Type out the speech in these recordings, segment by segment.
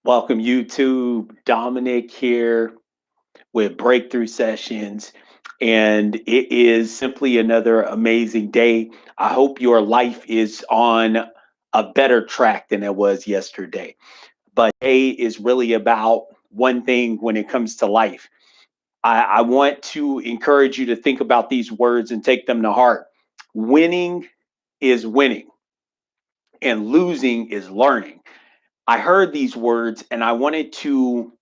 Welcome YouTube. Dominic here with Breakthrough Sessions. And it is simply another amazing day. I hope your life is on a better track than it was yesterday. But today is really about one thing when it comes to life. I want to encourage you to think about these words and take them to heart. Winning is winning, and losing is learning. I heard these words and I wanted to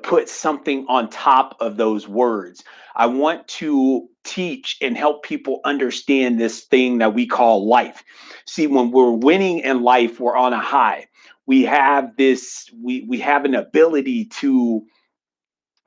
put something on top of those words. I want to teach and help people understand this thing that we call life. See, when we're winning in life, we're on a high. We have an ability to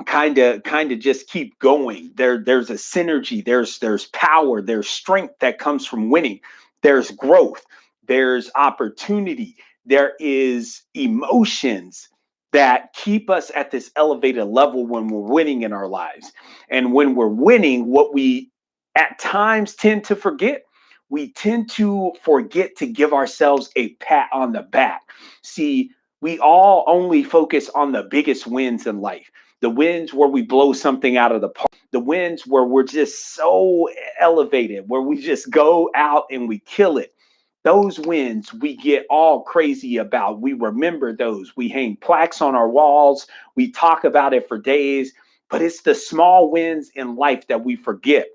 kind of just keep going. There's a synergy, there's power, there's strength that comes from winning. There's growth, there's opportunity, there is emotions that keep us at this elevated level when we're winning in our lives. And when we're winning, what we at times tend to forget, we tend to forget to give ourselves a pat on the back. See, we all only focus on the biggest wins in life, the wins where we blow something out of the park, the wins where we're just so elevated, where we just go out and we kill it. Those wins we get all crazy about. We remember those. We hang plaques on our walls. We talk about it for days. But it's the small wins in life that we forget,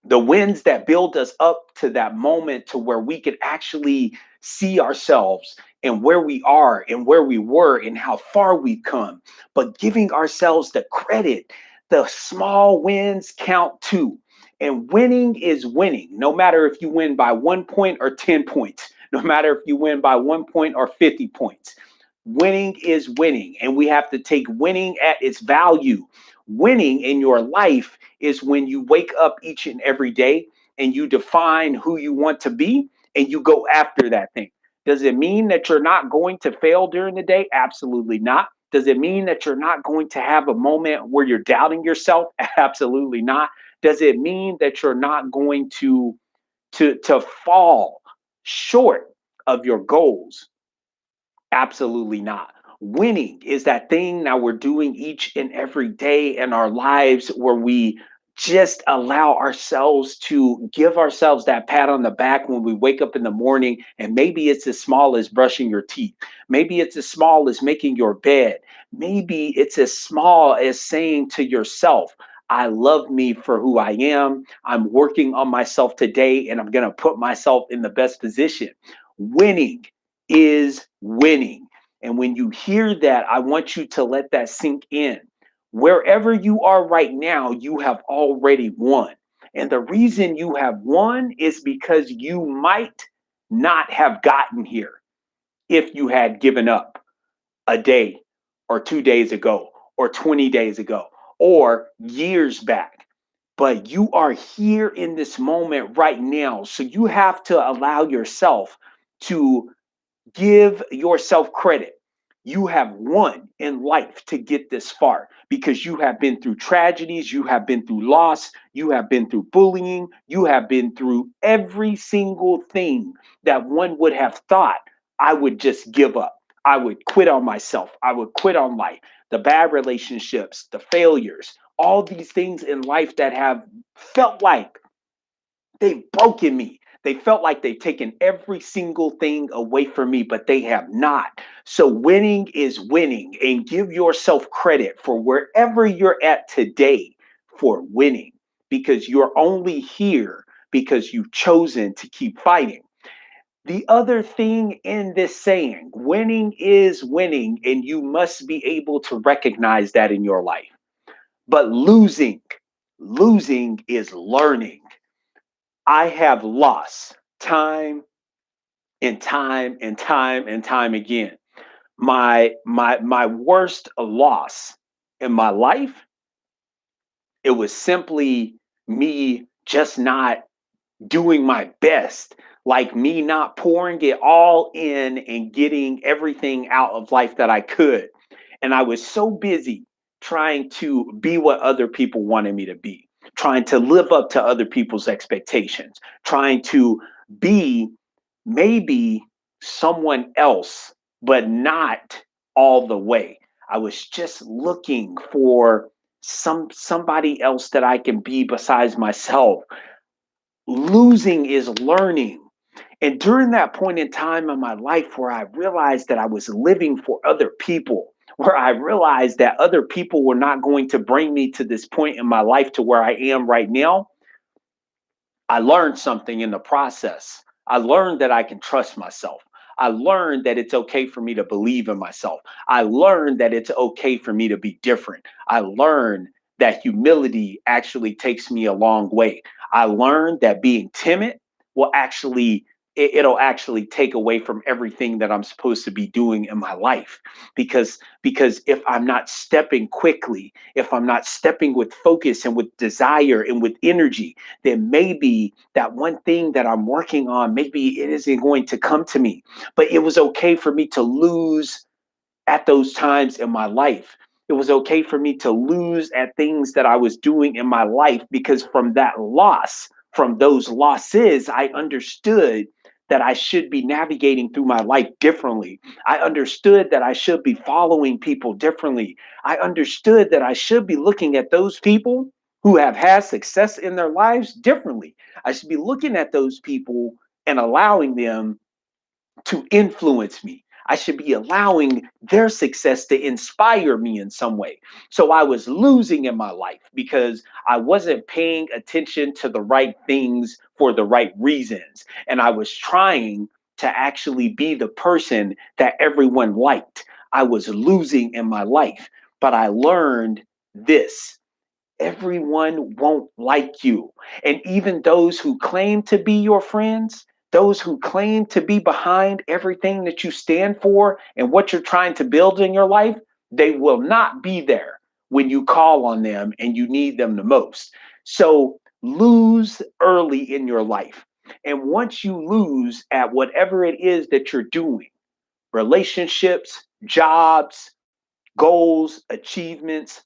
the wins that build us up to that moment to where we can actually see ourselves and where we are and where we were and how far we've come, but giving ourselves the credit. The small wins count too, and winning is winning, no matter if you win by 1 point or 10 points, no matter if you win by 1 point or 50 points. Winning is winning, and we have to take winning at its value. Winning in your life is when you wake up each and every day and you define who you want to be and you go after that thing. Does it mean that you're not going to fail during the day? Absolutely not. Does it mean that you're not going to have a moment where you're doubting yourself? Absolutely not. Does it mean that you're not going to fall short of your goals? Absolutely not. Winning is that thing that we're doing each and every day in our lives where we just allow ourselves to give ourselves that pat on the back when we wake up in the morning. And maybe it's as small as brushing your teeth. Maybe it's as small as making your bed. Maybe it's as small as saying to yourself, I love me for who I am. I'm working on myself today and I'm going to put myself in the best position. Winning is winning. And when you hear that, I want you to let that sink in. Wherever you are right now, you have already won. And the reason you have won is because you might not have gotten here if you had given up a day or 2 days ago or 20 days ago or years back. But you are here in this moment right now. So you have to allow yourself to give yourself credit. You have won in life to get this far because you have been through tragedies, you have been through loss, you have been through bullying, you have been through every single thing that one would have thought I would just give up. I would quit on myself. I would quit on life. The bad relationships, the failures, all these things in life that have felt like they've broken me. They felt like they've taken every single thing away from me, but they have not. So winning is winning, and give yourself credit for wherever you're at today for winning, because you're only here because you've chosen to keep fighting. The other thing in this saying, winning is winning, and you must be able to recognize that in your life. But losing is learning. I have lost time and time and time and time again. My worst loss in my life, it was simply me just not doing my best, like me not pouring it all in and getting everything out of life that I could. And I was so busy trying to be what other people wanted me to be, trying to live up to other people's expectations, trying to be maybe someone else but not all the way. I was just looking for somebody else that I can be besides myself. Losing is learning. And during that point in time in my life where I realized that I was living for other people, where I realized that other people were not going to bring me to this point in my life to where I am right now, I learned something in the process. I learned that I can trust myself. I learned that it's okay for me to believe in myself. I learned that it's okay for me to be different. I learned that humility actually takes me a long way. I learned that being timid will actually it'll actually take away from everything that I'm supposed to be doing in my life, because if I'm not stepping quickly, if I'm not stepping with focus and with desire and with energy, then maybe that one thing that I'm working on, maybe it isn't going to come to me. But it was okay for me to lose at those times in my life. It was okay for me to lose at things that I was doing in my life, because from that loss, from those losses, I understood that I should be navigating through my life differently. I understood that I should be following people differently. I understood that I should be looking at those people who have had success in their lives differently. I should be looking at those people and allowing them to influence me. I should be allowing their success to inspire me in some way. So I was losing in my life because I wasn't paying attention to the right things for the right reasons. And I was trying to actually be the person that everyone liked. I was losing in my life. But I learned this: everyone won't like you. And even those who claim to be your friends, those who claim to be behind everything that you stand for and what you're trying to build in your life, they will not be there when you call on them and you need them the most. So lose early in your life. And once you lose at whatever it is that you're doing, relationships, jobs, goals, achievements,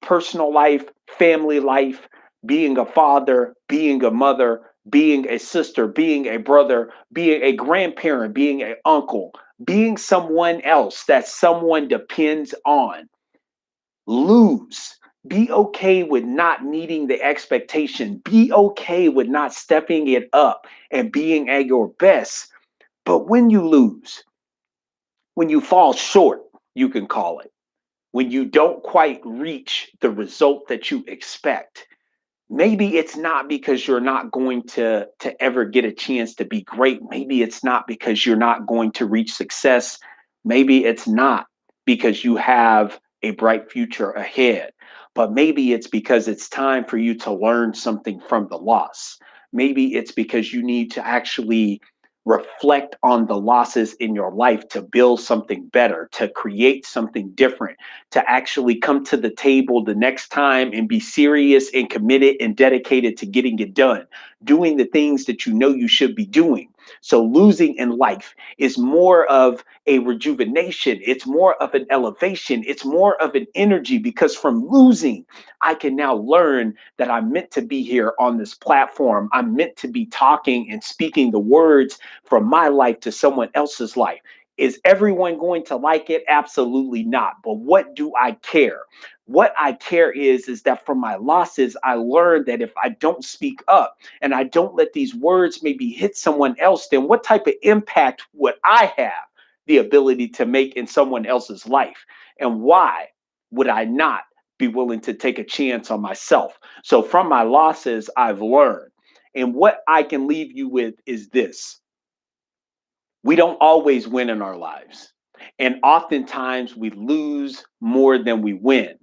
personal life, family life, being a father, being a mother, being a sister, being a brother, being a grandparent, being an uncle, being someone else that someone depends on. Lose. Be okay with not meeting the expectation. Be okay with not stepping it up and being at your best. But when you lose, when you fall short, you can call it, when you don't quite reach the result that you expect, maybe it's not because you're not going to ever get a chance to be great. Maybe it's not because you're not going to reach success. Maybe it's not because you have a bright future ahead. But maybe it's because it's time for you to learn something from the loss. Maybe it's because you need to actually reflect on the losses in your life to build something better, to create something different, to actually come to the table the next time and be serious and committed and dedicated to getting it done, doing the things that you know you should be doing. So losing in life is more of a rejuvenation. It's more of an elevation. It's more of an energy, because from losing, I can now learn that I'm meant to be here on this platform. I'm meant to be talking and speaking the words from my life to someone else's life. Is everyone going to like it? Absolutely not. But what do I care? What I care is that from my losses, I learned that if I don't speak up and I don't let these words maybe hit someone else, then what type of impact would I have the ability to make in someone else's life? And why would I not be willing to take a chance on myself? So from my losses, I've learned. And what I can leave you with is this: we don't always win in our lives. And oftentimes we lose more than we win.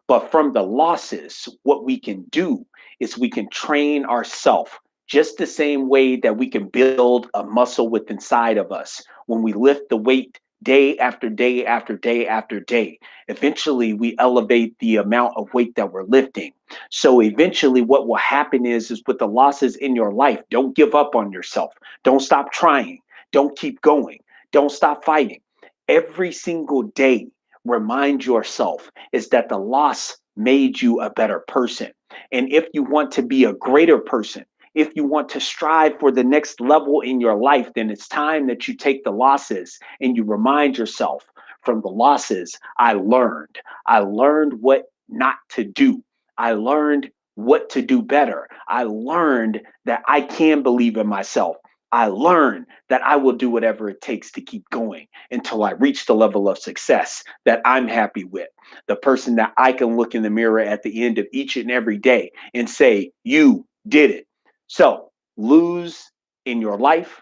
But from the losses, what we can do is we can train ourselves just the same way that we can build a muscle within inside of us. When we lift the weight day after day after day after day, eventually we elevate the amount of weight that we're lifting. So eventually what will happen is with the losses in your life, don't give up on yourself. Don't stop trying. Don't keep going. Don't stop fighting. Every single day, remind yourself is that the loss made you a better person. And if you want to be a greater person, If you want to strive for the next level in your life, then it's time that you take the losses and you remind yourself, from the losses, I learned. I learned what not to do. I learned what to do better. I learned that I can believe in myself. I learned that I will do whatever it takes to keep going until I reach the level of success that I'm happy with. The person that I can look in the mirror at the end of each and every day and say, you did it. So lose in your life,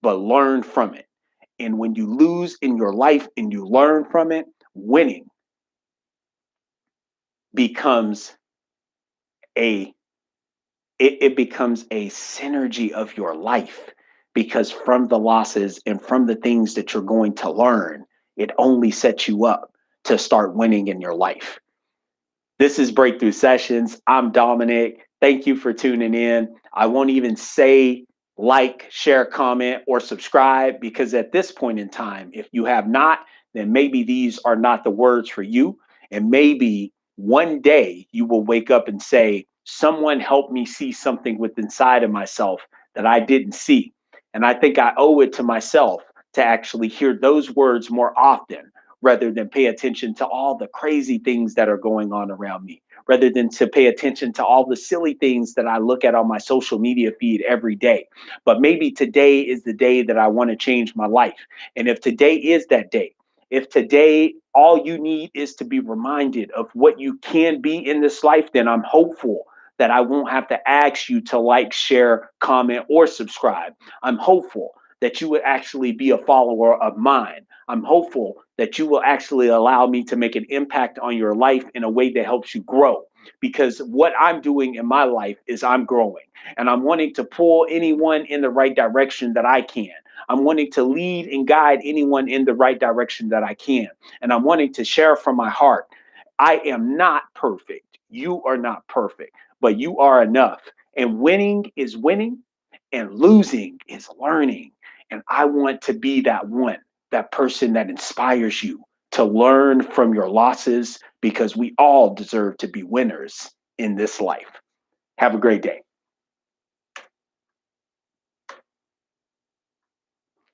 but learn from it. And when you lose in your life and you learn from it, winning becomes a it becomes a synergy of your life, because from the losses and from the things that you're going to learn, it only sets you up to start winning in your life. This is Breakthrough Sessions. I'm Dominic. Thank you for tuning in. I won't even say like, share, comment, or subscribe, because at this point in time, if you have not, then maybe these are not the words for you. And maybe one day you will wake up and say, someone helped me see something within inside of myself that I didn't see. And I think I owe it to myself to actually hear those words more often, rather than pay attention to all the crazy things that are going on around me, rather than to pay attention to all the silly things that I look at on my social media feed every day. But maybe today is the day that I want to change my life. And if today is that day, if today all you need is to be reminded of what you can be in this life, then I'm hopeful that I won't have to ask you to like, share, comment, or subscribe. I'm hopeful that you would actually be a follower of mine. I'm hopeful that you will actually allow me to make an impact on your life in a way that helps you grow. Because what I'm doing in my life is I'm growing, and I'm wanting to pull anyone in the right direction that I can. I'm wanting to lead and guide anyone in the right direction that I can. And I'm wanting to share from my heart. I am not perfect. You are not perfect, but you are enough. And winning is winning, and losing is learning. And I want to be that one, that person that inspires you to learn from your losses, because we all deserve to be winners in this life. Have a great day.